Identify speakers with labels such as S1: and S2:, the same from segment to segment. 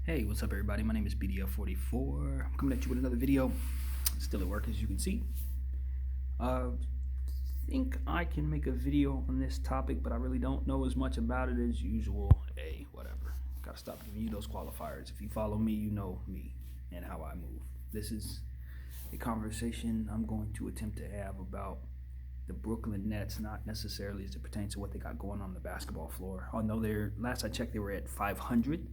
S1: Hey, what's up, everybody? My name is BDF44. I'm coming at you with another video. Still at work, as you can see. Think I can make a video on this topic, but I really don't know as much about it as usual. Hey, whatever. Gotta stop giving you those qualifiers. If you follow me, you know me and how I move. This is a conversation I'm going to attempt to have about the Brooklyn Nets, not necessarily as it pertains to what they got going on the basketball floor. Although last I checked, they were at 500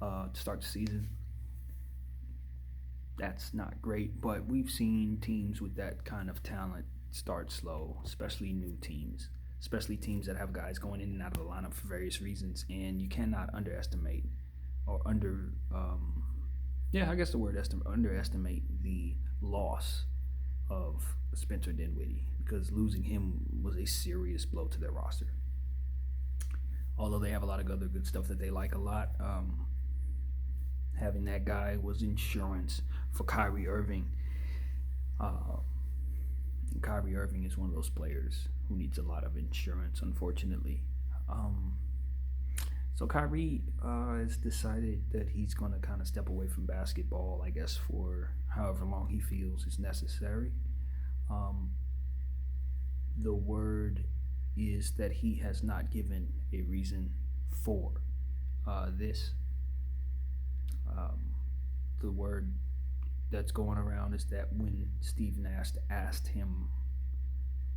S1: to start the season. That's not great, but we've seen teams with that kind of talent start slow, especially new teams, especially teams that have guys going in and out of the lineup for various reasons. And you cannot underestimate or I guess the word underestimate the loss of Spencer Dinwiddie, because losing him was a serious blow to their roster. Although they have a lot of other good stuff that they like a lot, having that guy was insurance for Kyrie Irving. And Kyrie Irving is one of those players who needs a lot of insurance, unfortunately. So Kyrie has decided that he's going to kind of step away from basketball, I guess, for however long he feels is necessary. The word is that he has not given a reason for this. The word that's going around is that when Steve Nash asked him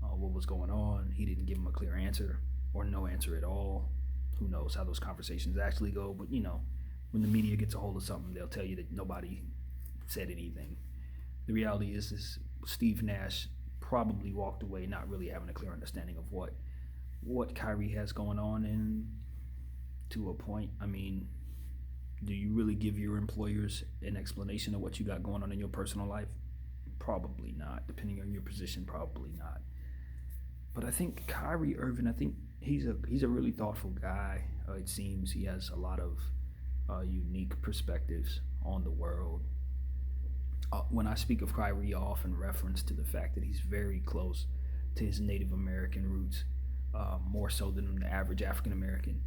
S1: what was going on, he didn't give him a clear answer or no answer at all. Who knows how those conversations actually go? But when the media gets a hold of something, they'll tell you that nobody said anything. The reality is Steve Nash probably walked away not really having a clear understanding of what Kyrie has going on, and to a point, I mean, do you really give your employers an explanation of what you got going on in your personal life? Probably not. Depending on your position, probably not. But I think Kyrie Irving, I think he's a really thoughtful guy. It seems he has a lot of unique perspectives on the world. When I speak of Kyrie, I often reference to the fact that he's very close to his Native American roots, more so than the average African American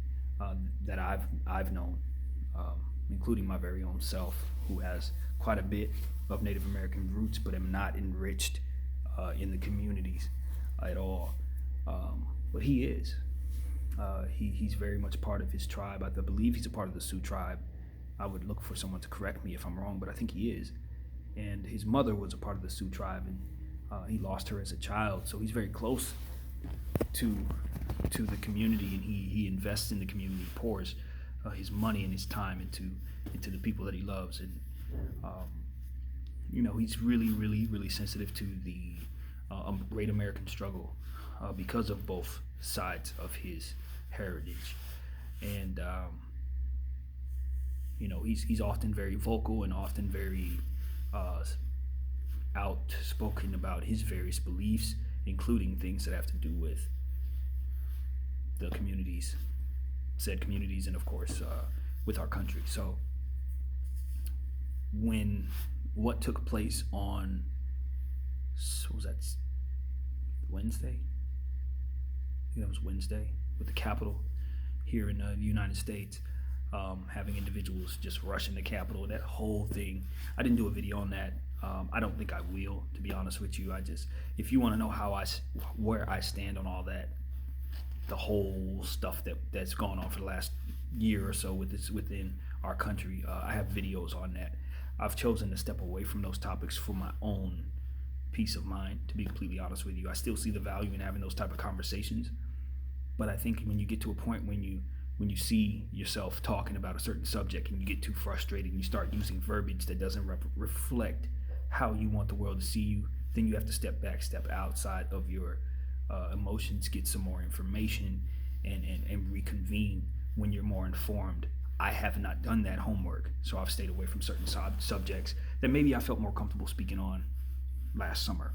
S1: that I've known. Including my very own self, who has quite a bit of Native American roots, but am not enriched in the communities at all. But he is. He's very much part of his tribe. I believe he's a part of the Sioux tribe. I would look for someone to correct me if I'm wrong, but I think he is. And his mother was a part of the Sioux tribe, and he lost her as a child. So he's very close to the community, and he invests in the community, pours his money and his time into the people that he loves, and he's really sensitive to the great American struggle because of both sides of his heritage, and he's often very vocal and often very outspoken about his various beliefs, including things that have to do with the said communities, and of course with our country. So what took place on, what was that, Wednesday? I think that was Wednesday, with the Capitol here in the United States, having individuals just rushing the Capitol, that whole thing. I didn't do a video on that. I don't think I will, to be honest with you. If you want to know where I stand on all that, the whole stuff that's gone on for the last year or so within our country, I have videos on that. I've chosen to step away from those topics for my own peace of mind, to be completely honest with you. I still see the value in having those type of conversations, but I think when you get to a point when you see yourself talking about a certain subject and you get too frustrated and you start using verbiage that doesn't reflect how you want the world to see you, then you have to step back, step outside of your emotions, get some more information, and reconvene when you're more informed. I have not done that homework, so I've stayed away from certain subjects that maybe I felt more comfortable speaking on last summer.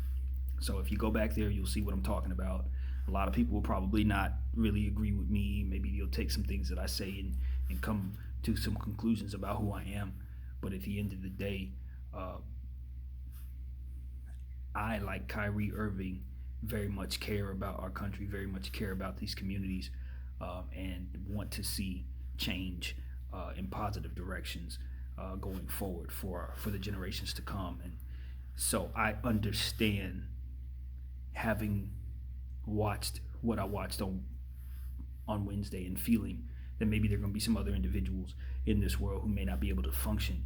S1: So if you go back there, you'll see what I'm talking about. A lot of people will probably not really agree with me. Maybe you'll take some things that I say and come to some conclusions about who I am. But at the end of the day, I, like Kyrie Irving, very much care about our country, very much care about these communities, and want to see change in positive directions going forward for the generations to come. And so I understand, having watched what I watched on Wednesday, and feeling that maybe there are going to be some other individuals in this world who may not be able to function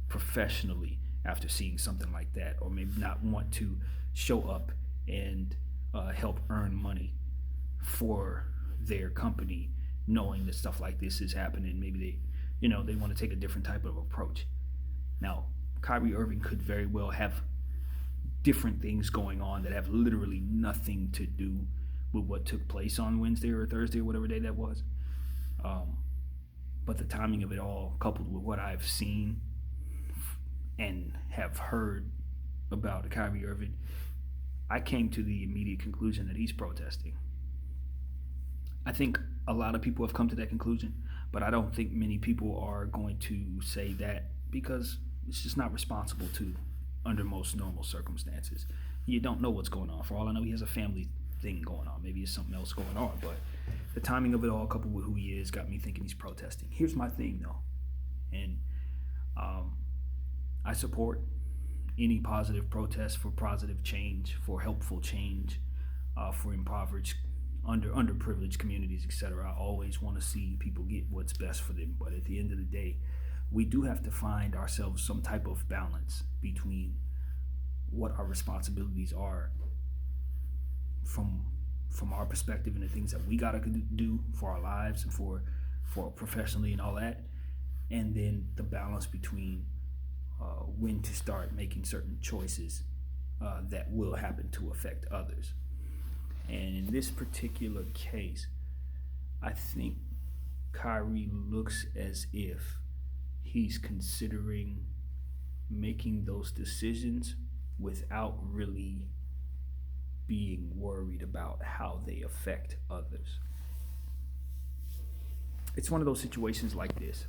S1: professionally after seeing something like that, or maybe not want to show up and help earn money for their company, knowing that stuff like this is happening. Maybe they want to take a different type of approach. Now, Kyrie Irving could very well have different things going on that have literally nothing to do with what took place on Wednesday or Thursday or whatever day that was. But the timing of it all, coupled with what I've seen and have heard about Kyrie Irving, I came to the immediate conclusion that he's protesting. I think a lot of people have come to that conclusion, but I don't think many people are going to say that, because it's just not responsible to under most normal circumstances. You don't know what's going on. For all I know, he has a family thing going on. Maybe it's something else going on, but the timing of it all, coupled with who he is, got me thinking he's protesting. Here's my thing, though, and I support any positive protest for positive change, for helpful change, for impoverished, underprivileged communities, etc. I always want to see people get what's best for them, but at the end of the day, we do have to find ourselves some type of balance between what our responsibilities are from our perspective, and the things that we gotta do for our lives and for professionally and all that, and then the balance between when to start making certain choices that will happen to affect others. And in this particular case, I think Kyrie looks as if he's considering making those decisions without really being worried about how they affect others. It's one of those situations like this.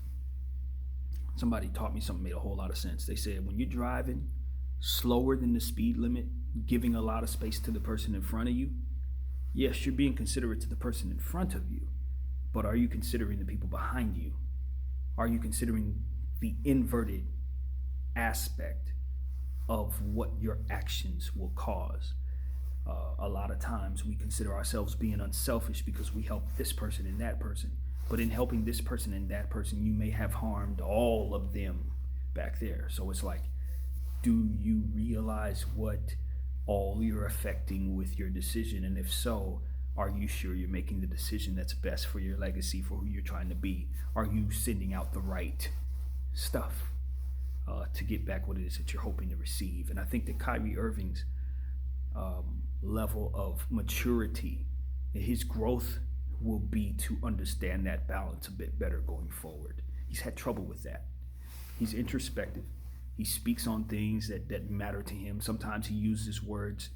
S1: Somebody taught me something, made a whole lot of sense. They said, when you're driving slower than the speed limit, giving a lot of space to the person in front of you, yes, you're being considerate to the person in front of you, but are you considering the people behind you? Are you considering the inverted aspect of what your actions will cause? A lot of times we consider ourselves being unselfish because we help this person and that person. But in helping this person and that person, you may have harmed all of them back there. So it's like, do you realize what all you're affecting with your decision? And if so, are you sure you're making the decision that's best for your legacy, for who you're trying to be? Are you sending out the right stuff to get back what it is that you're hoping to receive? And I think that Kyrie Irving's level of maturity, his growth, will be to understand that balance a bit better going forward. He's had trouble with that. He's introspective. He speaks on things that matter to him. Sometimes he uses words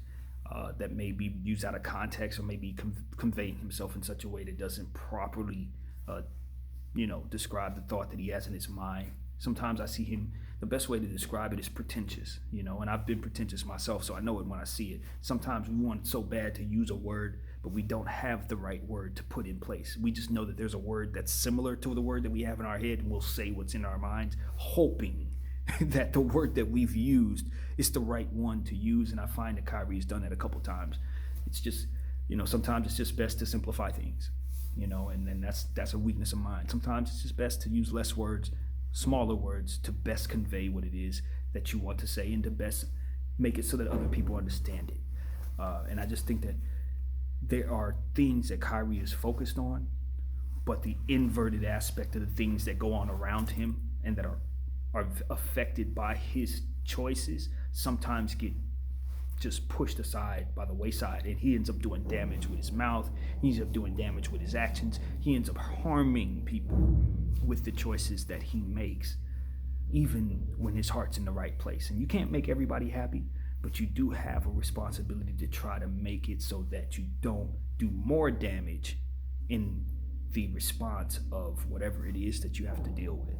S1: that may be used out of context, or maybe conveying himself in such a way that doesn't properly describe the thought that he has in his mind. Sometimes I see him, the best way to describe it is pretentious, and I've been pretentious myself, so I know it when I see it. Sometimes we want so bad to use a word, but we don't have the right word to put in place. We just know that there's a word that's similar to the word that we have in our head, and we'll say what's in our minds, hoping that the word that we've used is the right one to use. And I find that Kyrie's done that a couple times. It's just, sometimes it's just best to simplify things, and then that's a weakness of mine. Sometimes it's just best to use less words, smaller words, to best convey what it is that you want to say, and to best make it so that other people understand it. And I just think that there are things that Kyrie is focused on, but the inverted aspect of the things that go on around him and that are affected by his choices sometimes get just pushed aside by the wayside, and he ends up doing damage with his mouth. He ends up doing damage with his actions. He ends up harming people with the choices that he makes, even when his heart's in the right place. And you can't make everybody happy, but you do have a responsibility to try to make it so that you don't do more damage in the response of whatever it is that you have to deal with.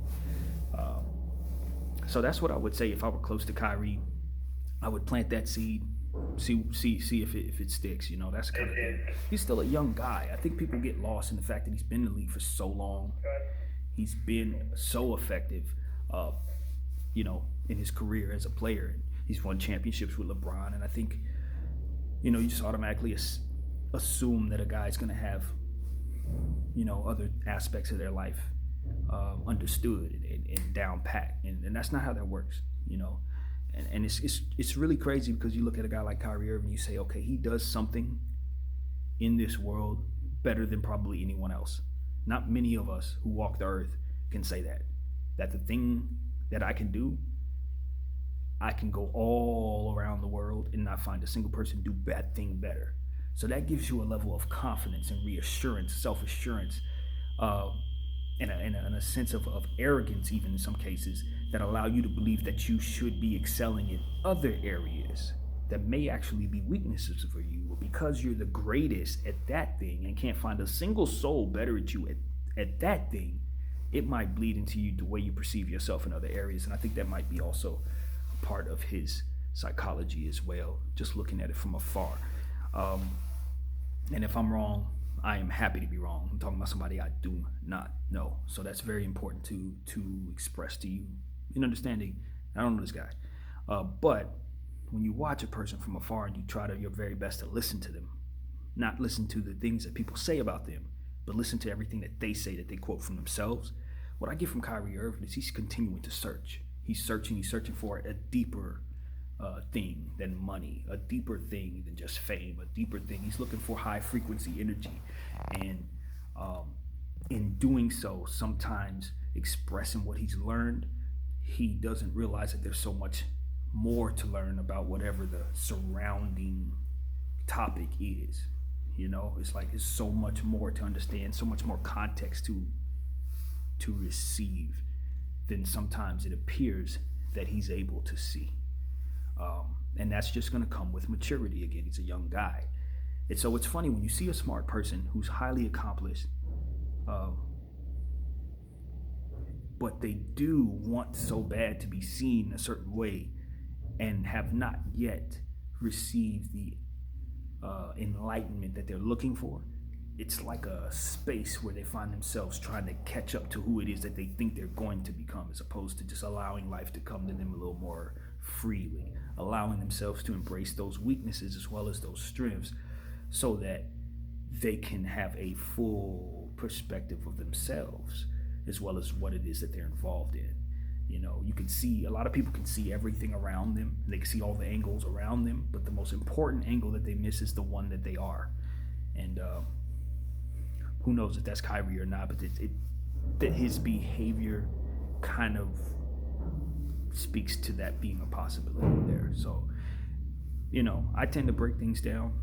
S1: So that's what I would say if I were close to Kyrie. I would plant that seed, see if it sticks. That's kind of thing. He's still a young guy. I think people get lost in the fact that he's been in the league for so long. He's been so effective, uh, in his career as a player. He's won championships with LeBron, and I think you just automatically assume that a guy's going to have other aspects of their life understood and down pat, and that's not how that works. And it's really crazy because you look at a guy like Kyrie Irving, you say, okay, he does something in this world better than probably anyone else. Not many of us who walk the earth can say that. That the thing that I can do, I can go all around the world and not find a single person do that thing better. So that gives you a level of confidence and reassurance, self assurance, uh, and a sense of arrogance, even in some cases, that allow you to believe that you should be excelling in other areas that may actually be weaknesses for you. But because you're the greatest at that thing and can't find a single soul better at you at that thing, it might bleed into you the way you perceive yourself in other areas. And I think that might be also a part of his psychology as well, just looking at it from afar. Um, and if I'm wrong, I am happy to be wrong. I'm talking about somebody I do not know. So that's very important to express to you in understanding. I don't know this guy. But when you watch a person from afar and you try your very best to listen to them, not listen to the things that people say about them, but listen to everything that they say, that they quote from themselves. What I get from Kyrie Irving is he's continuing to search. He's searching for a deeper thing than money, a deeper thing than just fame, a deeper thing. He's looking for high frequency energy. And in doing so, sometimes expressing what he's learned, he doesn't realize that there's so much more to learn about whatever the surrounding topic is. It's like there's so much more to understand, so much more context to receive than sometimes it appears that he's able to see. And that's just going to come with maturity. Again, he's a young guy. And so it's funny when you see a smart person who's highly accomplished, but they do want so bad to be seen a certain way and have not yet received the enlightenment that they're looking for. It's like a space where they find themselves trying to catch up to who it is that they think they're going to become, as opposed to just allowing life to come to them a little more freely, allowing themselves to embrace those weaknesses as well as those strengths, so that they can have a full perspective of themselves as well as what it is that they're involved in. You can see, a lot of people can see everything around them, and they can see all the angles around them, but the most important angle that they miss is the one that they are. And who knows if that's Kyrie or not, but that his behavior kind of speaks to that being a possibility there. So, I tend to break things down,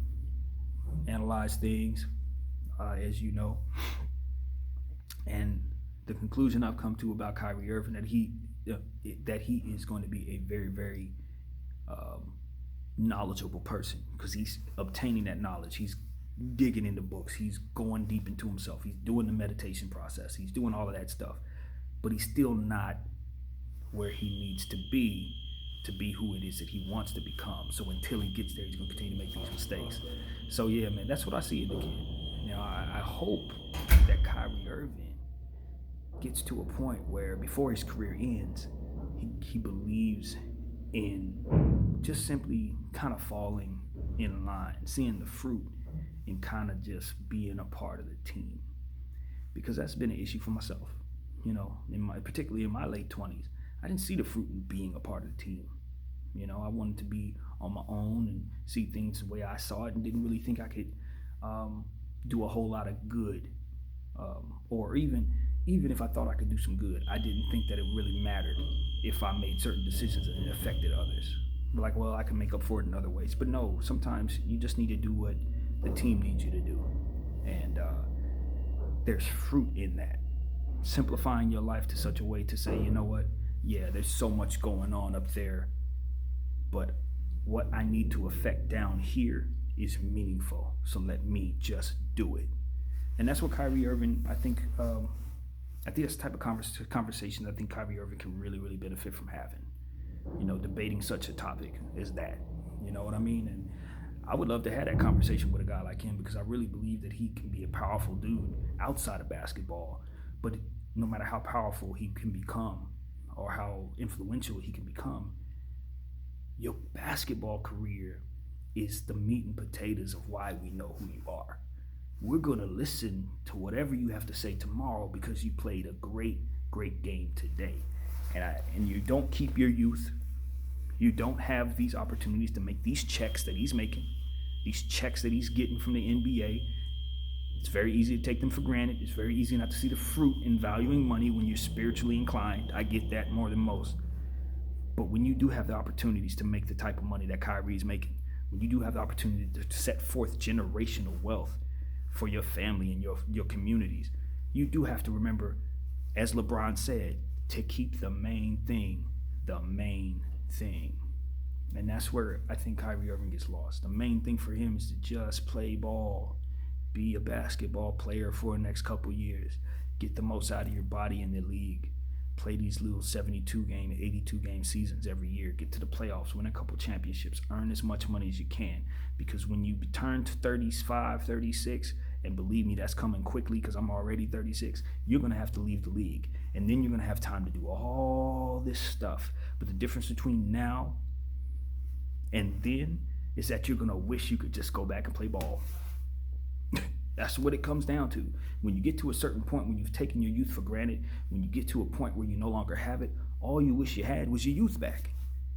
S1: analyze things, as you know, and the conclusion I've come to about Kyrie Irving that he is going to be a very, very knowledgeable person, because he's obtaining that knowledge. He's digging into books. He's going deep into himself. He's doing the meditation process. He's doing all of that stuff, but he's still not where he needs to be who it is that he wants to become. So until he gets there, he's going to continue to make these mistakes. So yeah, man, that's what I see in the kid. Now I hope that Kyrie Irving gets to a point where before his career ends, he believes in just simply kind of falling in line, seeing the fruit, and kind of just being a part of the team. Because that's been an issue for myself. Particularly in my late 20s, I didn't see the fruit in being a part of the team. I wanted to be on my own and see things the way I saw it, and didn't really think I could do a whole lot of good. Or even if I thought I could do some good, I didn't think that it really mattered if I made certain decisions and it affected others. Like, well, I can make up for it in other ways. But no, sometimes you just need to do what the team needs you to do. And there's fruit in that. Simplifying your life to such a way to say, you know what? Yeah, there's so much going on up there, but what I need to affect down here is meaningful. So let me just do it. And that's what Kyrie Irving, I think that's the type of conversation I think Kyrie Irving can really, really benefit from having. Debating such a topic as that. You know what I mean? And I would love to have that conversation with a guy like him, because I really believe that he can be a powerful dude outside of basketball. But no matter how powerful he can become or how influential he can become, your basketball career is the meat and potatoes of why we know who you are. We're going to listen to whatever you have to say tomorrow because you played a great game today. And you don't keep your youth. You don't have these opportunities to make these checks that he's making, these checks that he's getting from the NBA. It's very easy to take them for granted. It's very easy not to see the fruit in valuing money when you're spiritually inclined. I get that more than most. But when you do have the opportunities to make the type of money that Kyrie is making, when you do have the opportunity to set forth generational wealth for your family and your communities, you do have to remember, as LeBron said, to keep the main thing the main thing. And that's where I think Kyrie Irving gets lost. The main thing for him is to just play ball, be a basketball player for the next couple years, get the most out of your body in the league, play these little 72 game, 82 game seasons every year, get to the playoffs, win a couple championships, earn as much money as you can. Because when you turn to 35, 36, and believe me, that's coming quickly because I'm already 36, you're going to have to leave the league. And then you're going to have time to do all this stuff. But the difference between now and then is that you're going to wish you could just go back and play ball. That's what it comes down to. When you get to a certain point, when you've taken your youth for granted, when you get to a point where you no longer have it, all you wish you had was your youth back.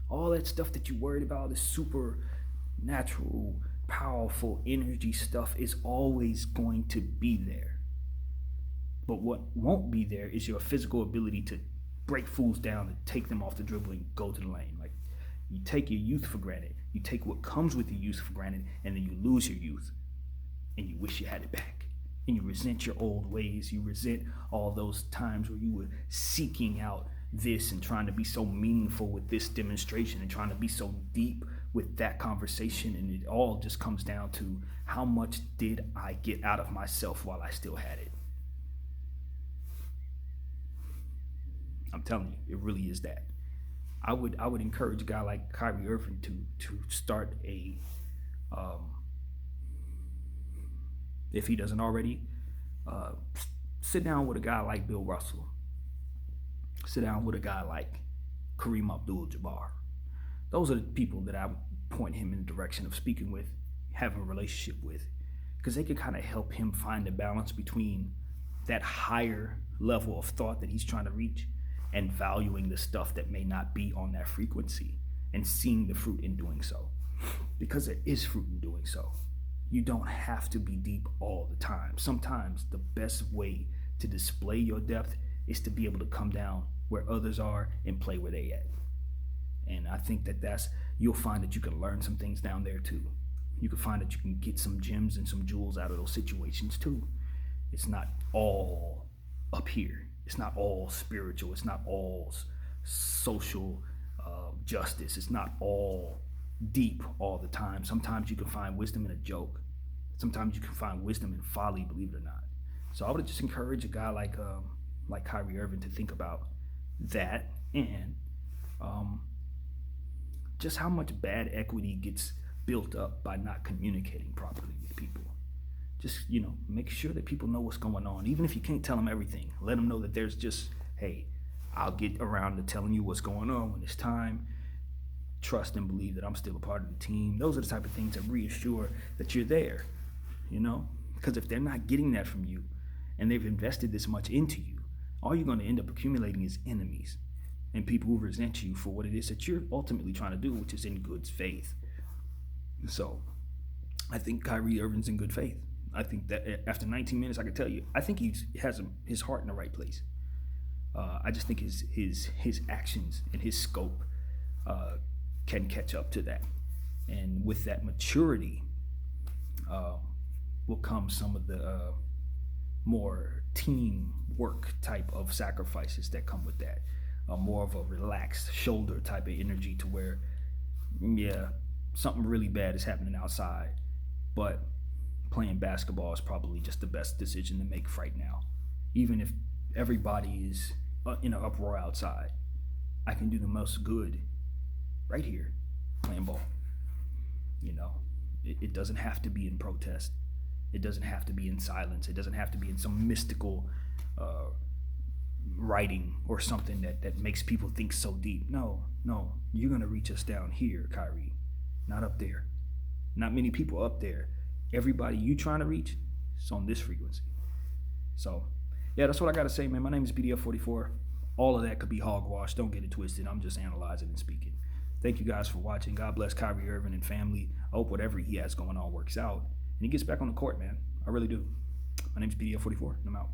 S1: All that stuff that you worried about, this supernatural, powerful energy stuff, is always going to be there. But what won't be there is your physical ability to break fools down and take them off the dribble and go to the lane. Like, you take your youth for granted. You take what comes with your youth for granted, and then you lose your youth. And you wish you had it back. And you resent your old ways. You resent all those times where you were seeking out this and trying to be so meaningful with this demonstration and trying to be so deep with that conversation. And it all just comes down to, how much did I get out of myself while I still had it? I'm telling you, it really is that. I would encourage a guy like Kyrie Irving to start a if he doesn't already, sit down with a guy like Bill Russell. Sit down with a guy like Kareem Abdul-Jabbar. Those are the people that I would point him in the direction of speaking with, having a relationship with, because they could kind of help him find a balance between that higher level of thought that he's trying to reach and valuing the stuff that may not be on that frequency and seeing the fruit in doing so. Because there is fruit in doing so. You don't have to be deep all the time. Sometimes the best way to display your depth is to be able to come down where others are and play where they at. And I think you'll find that you can learn some things down there too. You can find that you can get some gems and some jewels out of those situations too. It's not all up here. It's not all spiritual. It's not all social justice. It's not all deep all the time. Sometimes you can find wisdom in a joke. Sometimes you can find wisdom in folly, believe it or not. So I would just encourage a guy like Kyrie Irving to think about that, and just how much bad equity gets built up by not communicating properly with people. Just, make sure that people know what's going on. Even if you can't tell them everything, let them know that there's just, hey, I'll get around to telling you what's going on when it's time. Trust and believe that I'm still a part of the team. Those are the type of things that reassure that you're there, because if they're not getting that from you and they've invested this much into you, all you're going to end up accumulating is enemies and people who resent you for what it is that you're ultimately trying to do, which is in good faith. So I think Kyrie Irving's in good faith. I think that after 19 minutes, I can tell you, I think he has his heart in the right place. I just think his actions and his scope can catch up to that. And with that maturity will come some of the more teamwork type of sacrifices that come with that. More of a relaxed shoulder type of energy to where, something really bad is happening outside, but playing basketball is probably just the best decision to make right now. Even if everybody is in an uproar outside, I can do the most good right here playing ball. It doesn't have to be in protest. It doesn't have to be in silence. It doesn't have to be in some mystical writing or something that makes people think so deep. No, no, you're gonna reach us down here, Kyrie, not up there. Not many people up there. Everybody you trying to reach is on this frequency. So, yeah, that's what I gotta say, man. My name is BDF44. All of that could be hogwash. Don't get it twisted. I'm just analyzing and speaking. Thank you guys for watching. God bless Kyrie Irving and family. I hope whatever he has going on works out and he gets back on the court, man. I really do. My name is BDF44, and I'm out.